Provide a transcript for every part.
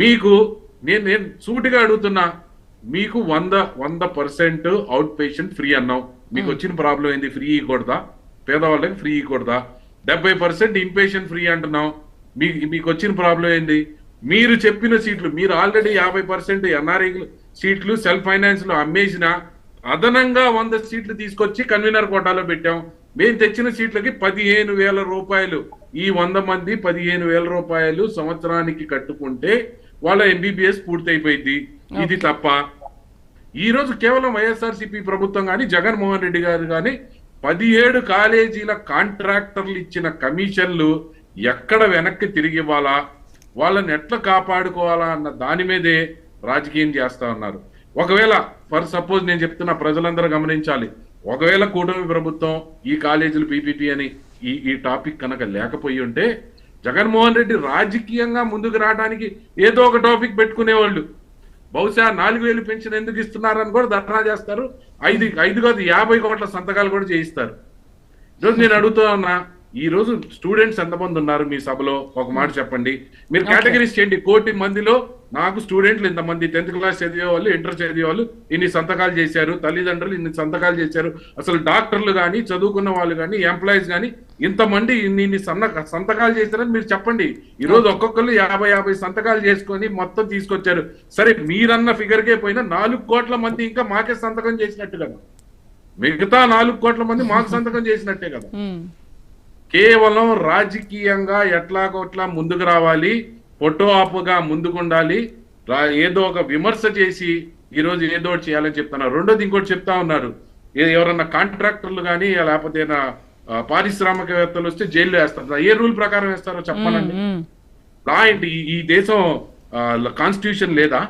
మీకు నేను సూటిగా అడుగుతున్నా, మీకు 100% అవుట్ పేషెంట్ ఫ్రీ అన్నాం. మీకు వచ్చిన ప్రాబ్లం ఏంది? ఫ్రీ ఇవ్వకూడదా? పేదవాళ్ళకి ఫ్రీ ఇవ్వకూడదా? 70% ఇంపేషెంట్ ఫ్రీ అంటున్నాం. మీకు వచ్చిన ప్రాబ్లం ఏంది? మీరు చెప్పిన సీట్లు, మీరు ఆల్రెడీ 50% ఎన్ఆర్ఐ సీట్లు సెల్ఫ్ ఫైనాన్స్ లో అమ్మేసిన అదనంగా 100 సీట్లు తీసుకొచ్చి కన్వీనర్ కోటాలో పెట్టాం. మేము తెచ్చిన సీట్లకి 15,000 రూపాయలు. ఈ 100 మంది 15,000 రూపాయలు సంవత్సరానికి కట్టుకుంటే వాళ్ళ ఎంబీబీఎస్ పూర్తయిపోయింది. ఇది తప్ప ఈ రోజు కేవలం వైఎస్ఆర్సీపీ ప్రభుత్వం కానీ జగన్మోహన్ రెడ్డి గారు కానీ 17 కాలేజీల కాంట్రాక్టర్లు ఇచ్చిన కమిషన్లు ఎక్కడ వెనక్కి తిరిగి ఇవ్వాలా, వాళ్ళని ఎట్లా కాపాడుకోవాలా అన్న దాని మీదే రాజకీయం చేస్తా ఉన్నారు. ఒకవేళ ఫర్ సపోజ్ నేను చెప్తున్నా, ప్రజలందరూ గమనించాలి, ఒకవేళ కూటమి ప్రభుత్వం ఈ కాలేజీలు పీపీపీ అని ఈ టాపిక్ కనుక లేకపోయి ఉంటే జగన్మోహన్ రెడ్డి రాజకీయంగా ముందుకు రావడానికి ఏదో ఒక టాపిక్ పెట్టుకునేవాళ్ళు. బహుశా 4,000 పెన్షన్ ఎందుకు ఇస్తున్నారని కూడా ధర్నా చేస్తారు. 5 కాదు 50 కోట్ల సంతకాలు కూడా చేయిస్తారు. ఈరోజు నేను అడుగుతా ఉన్నా, ఈ రోజు స్టూడెంట్స్ ఎంతమంది ఉన్నారు మీ సభలో? ఒక మాట చెప్పండి. మీరు కేటగిరీస్ చేయండి. 1 కోటి మందిలో నాకు స్టూడెంట్లు ఇంతమంది, 10th క్లాస్ చదివే వాళ్ళు, ఇంటర్ చదివే వాళ్ళు ఇన్ని సంతకాలు చేశారు, తల్లిదండ్రులు ఇన్ని సంతకాలు చేశారు, అసలు డాక్టర్లు కానీ చదువుకున్న వాళ్ళు కానీ ఎంప్లాయీస్ కానీ ఇంతమంది ఇన్ని సంతకాలు చేశారని మీరు చెప్పండి. ఈ రోజు ఒక్కొక్కరు 50 సంతకాలు చేసుకొని మొత్తం తీసుకొచ్చారు. సరే, మీరన్న ఫిగర్కే పోయినా 4 కోట్ల మంది ఇంకా మాకే సంతకం చేసినట్టు కదా, మిగతా 4 కోట్ల మంది మాకు సంతకం చేసినట్టే కదా. కేవలం రాజకీయంగా ఎట్లాగోట్లా ముందుకు రావాలి, ఫోటో ఆపుగా ముందుకుండాలి, ఏదో ఒక విమర్శ చేసి ఈరోజు ఏదో ఒకటి చేయాలని చెప్తున్నారు. రెండోది ఇంకోటి చెప్తా ఉన్నారు, ఎవరన్నా కాంట్రాక్టర్లు కానీ లేకపోతే పారిశ్రామికవేత్తలు వస్తే జైల్లో వేస్తారు. ఏ రూల్ ప్రకారం వేస్తారో చెప్పాలండి. లా ఏంటి? ఈ దేశం కాన్స్టిట్యూషన్ లేదా?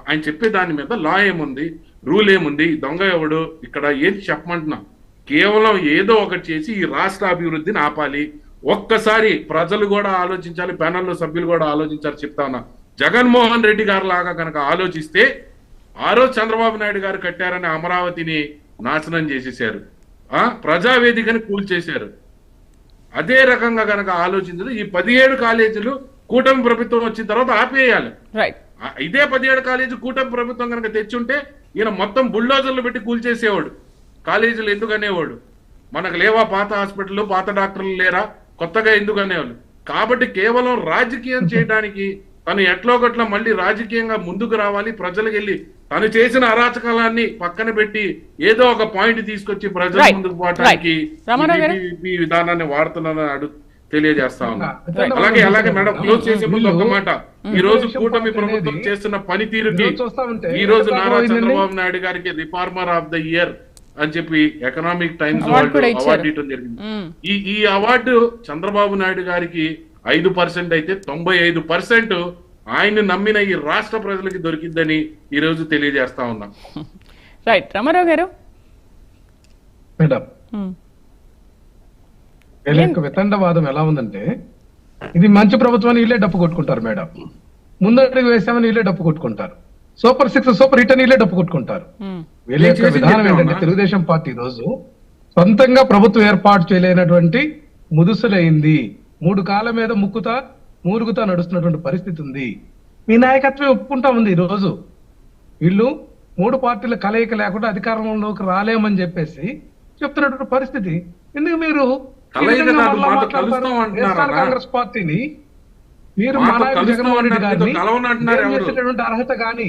ఆయన చెప్పే దాని మీద లా ఏముంది, రూల్ ఏముంది, దొంగ ఎవడు, ఇక్కడ ఏది చెప్పమంటున్నా? కేవలం ఏదో ఒకటి చేసి ఈ రాష్ట్ర అభివృద్ధిని ఆపాలి. ఒక్కసారి ప్రజలు కూడా ఆలోచించాలి, ప్యానెల్లో సభ్యులు కూడా ఆలోచించాలి. చెప్తా ఉన్నా, జగన్మోహన్ రెడ్డి గారు లాగా కనుక ఆలోచిస్తే ఆ రోజు చంద్రబాబు నాయుడు గారు కట్టారని అమరావతిని నాశనం చేసేసారు, ప్రజావేదికని కూల్చేశారు. అదే రకంగా కనుక ఆలోచించదు, ఈ 17 కాలేజీలు కూటమి ప్రభుత్వం వచ్చిన తర్వాత ఆపేయాలి. ఇదే 17 కాలేజీ కూటమి ప్రభుత్వం కనుక తెచ్చుంటే ఈయన మొత్తం బుల్డోజర్లు పెట్టి కూల్చేసేవాడు. కాలేజీలు ఎందుకు అనేవాడు? మనకు లేవా పాత హాస్పిటల్, పాత డాక్టర్లు లేరా, కొత్తగా ఎందుకు అనేవాళ్ళు? కాబట్టి కేవలం రాజకీయం చేయడానికి తను ఎట్లోగట్లా మళ్ళీ రాజకీయంగా ముందుకు రావాలి, ప్రజలకు వెళ్ళి తను చేసిన అరాచకాలాన్ని పక్కన పెట్టి ఏదో ఒక పాయింట్ తీసుకొచ్చి ప్రజల ముందుకు పోవడానికి ఈ విధానాన్ని వాడుతున్నానని తెలియజేస్తా ఉన్నా. అలాగే మేడం, క్లోజ్ చేసే ముందు ఒక మాట, ఈ రోజు కూటమి ప్రభుత్వం చేస్తున్న పనితీరుకి ఈ రోజు నారా చంద్రబాబు నాయుడు గారికి రిఫార్మర్ ఆఫ్ ద ఇయర్ అని చెప్పి ఎకనామిక్ టైమ్స్ అవార్డు ఇవ్వడం జరిగింది. ఈ అవార్డు చంద్రబాబు నాయుడు గారికి 5% అయితే 95% ఆయన నమ్మిన ఈ రాష్ట్ర ప్రజలకి దొరికిందని ఈ రోజు తెలియజేస్తా ఉన్నా. రైట్, రామారావు గారు. మేడం, వితండవాదం ఎలా ఉందంటే, ఇది మంచి ప్రభుత్వాన్ని వీళ్ళే డప్పు కొట్టుకుంటారు మేడం, ముందడుగు వేసామని వీళ్ళే డప్పు కొట్టుకుంటారు, సూపర్ 6 సూపర్ హిట్ అని వీళ్ళే డప్పు కొట్టుకుంటారు. వీళ్ళ యొక్క విధానం ఏంటంటే, తెలుగుదేశం పార్టీ రోజు సొంతంగా ప్రభుత్వం ఏర్పాటు చేయలేనటువంటి ముదుసులైంది, 3 కాళ్ళ మీద మూరుగుతా నడుస్తున్నటువంటి పరిస్థితి ఉంది. మీ నాయకత్వం ఒప్పుకుంటా ఉంది. ఈ రోజు వీళ్ళు 3 పార్టీల కలయిక లేకుండా అధికారంలోకి రాలేమని చెప్పేసి చెప్తున్నటువంటి పరిస్థితి. ఎందుకు మీరు కాంగ్రెస్ పార్టీని, మీరు మా నాయకుడు జగన్మోహన్ రెడ్డి గారిని చేసేటటువంటి అర్హత గాని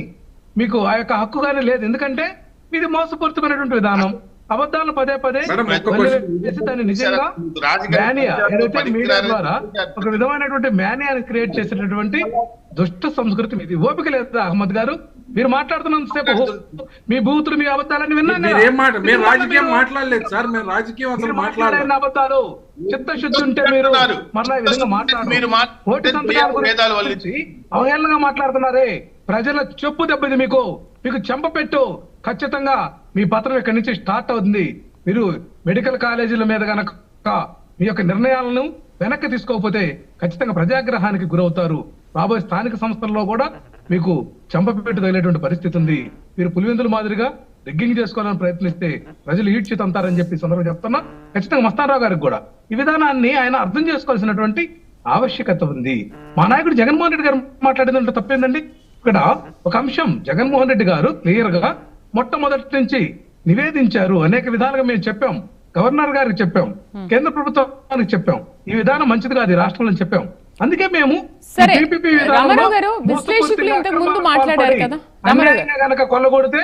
మీకు ఆ యొక్క హక్కు గానీ లేదు. ఎందుకంటే ఇది మోసపూరితమైనటువంటి విధానం, అబద్ధాలను పదే దాన్ని నిజంగా మేనియా, ఏదైతే మీడియా ద్వారా ఒక విధమైనటువంటి మేనియాని క్రియేట్ చేసేటటువంటి దుష్ట సంస్కృతి ఇది. ఓపిక లేదు అహ్మద్ గారు, మీరు మాట్లాడుతున్నంతసేపు మీ బూతులు, మీ అబద్ధాలన్నీ విన్నాను. అబద్ధాలు చిత్తశుద్ధి ఉంటే మీరు మరలా ఈ విధంగా మాట్లాడారు. అవహేళనగా మాట్లాడుతున్నారే, ప్రజల చెప్పు దెబ్బది. మీకు చెంపపెట్టు. ఖచ్చితంగా మీ పత్రం ఇక్కడి నుంచి స్టార్ట్ అవుతుంది. మీరు మెడికల్ కాలేజీల మీద గనక మీ యొక్క నిర్ణయాలను వెనక్కి తీసుకోకపోతే ఖచ్చితంగా ప్రజాగ్రహానికి గురవుతారు. రాబోయే స్థానిక సంస్థల్లో కూడా మీకు చెంపపెట్టు తగిలేటువంటి పరిస్థితి ఉంది. మీరు పులివెందుల మాదిరిగా రిగ్గింగ్ చేసుకోవాలని ప్రయత్నిస్తే ప్రజలు ఈడ్చి తంతారని చెప్పి సందర్భంగా చెప్తున్నా. ఖచ్చితంగా మస్తానరావు గారికి కూడా ఈ విధానాన్ని ఆయన అర్థం చేసుకోవాల్సినటువంటి ఆవశ్యకత ఉంది. మా నాయకుడు జగన్మోహన్ రెడ్డి గారు మాట్లాడిందంటే తప్పేందండి? ఇక్కడ ఒక అంశం జగన్మోహన్ రెడ్డి గారు క్లియర్ గా మొట్టమొదటి నుంచి నివేదించారు. అనేక విధాలుగా మేము చెప్పాం, గవర్నర్ గారికి చెప్పాం, కేంద్ర ప్రభుత్వానికి చెప్పాం, ఈ విధానం మంచిది కాదు ఈ రాష్ట్రంలో చెప్పాం. అందుకే మేము సరే, రామారావు గారు విశ్లేషకులు ఇంతకు ముందు మాట్లాడారు కదా, కనుక కొల్లగొడితే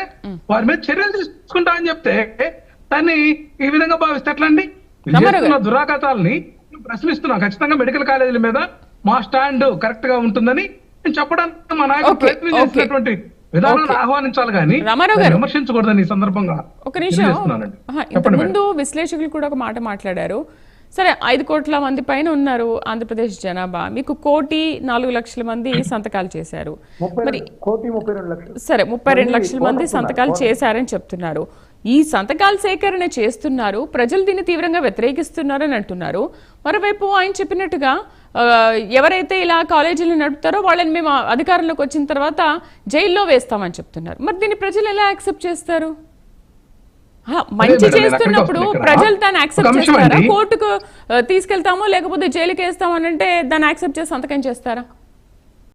వారి మీద చర్యలు తీసుకుంటామని చెప్తే దాన్ని ఈ విధంగా భావిస్తే ఎట్లా అండి? చేస్తున్న దురాఘాతాలని ప్రశ్నిస్తున్నాం. ఖచ్చితంగా మెడికల్ కాలేజీల మీద మా స్టాండ్ కరెక్ట్ గా ఉంటుందని నేను చెప్పడానికి మా నాయకుడు ప్రయత్నం చేసినటువంటి విధానాన్ని ఆహ్వానించాలి కానీ విమర్శించకూడదని ఈ సందర్భంగా ఒక నిమిషం. ఇంతకు ముందు విశ్లేషకులు కూడా ఒక మాట మాట్లాడారు. సరే, 5 కోట్ల మంది పైన ఉన్నారు ఆంధ్రప్రదేశ్ జనాభా, మీకు 1,04,00,000 మంది సంతకాలు చేశారు. మరి సరే, 32 లక్షల మంది సంతకాలు చేశారని చెప్తున్నారు. ఈ సంతకాల సేకరణ చేస్తున్నారు, ప్రజలు దీన్ని తీవ్రంగా వ్యతిరేకిస్తున్నారని అంటున్నారు. మరోవైపు ఆయన చెప్పినట్టుగా ఎవరైతే ఇలా కాలేజీలు నడుపుతారో వాళ్ళని మేము అధికారంలోకి వచ్చిన తర్వాత జైల్లో వేస్తామని చెప్తున్నారు. మరి దీన్ని ప్రజలు ఎలా యాక్సెప్ట్ చేస్తారు? మంచి చేస్తున్నప్పుడు ప్రజలు దాన్ని యాక్సెప్ట్ చేస్తారా? కోర్టుకు తీసుకెళ్తామో లేకపోతే జైలుకి వేస్తామని అంటే దాన్ని యాక్సెప్ట్ చేసి సంతకం చేస్తారా?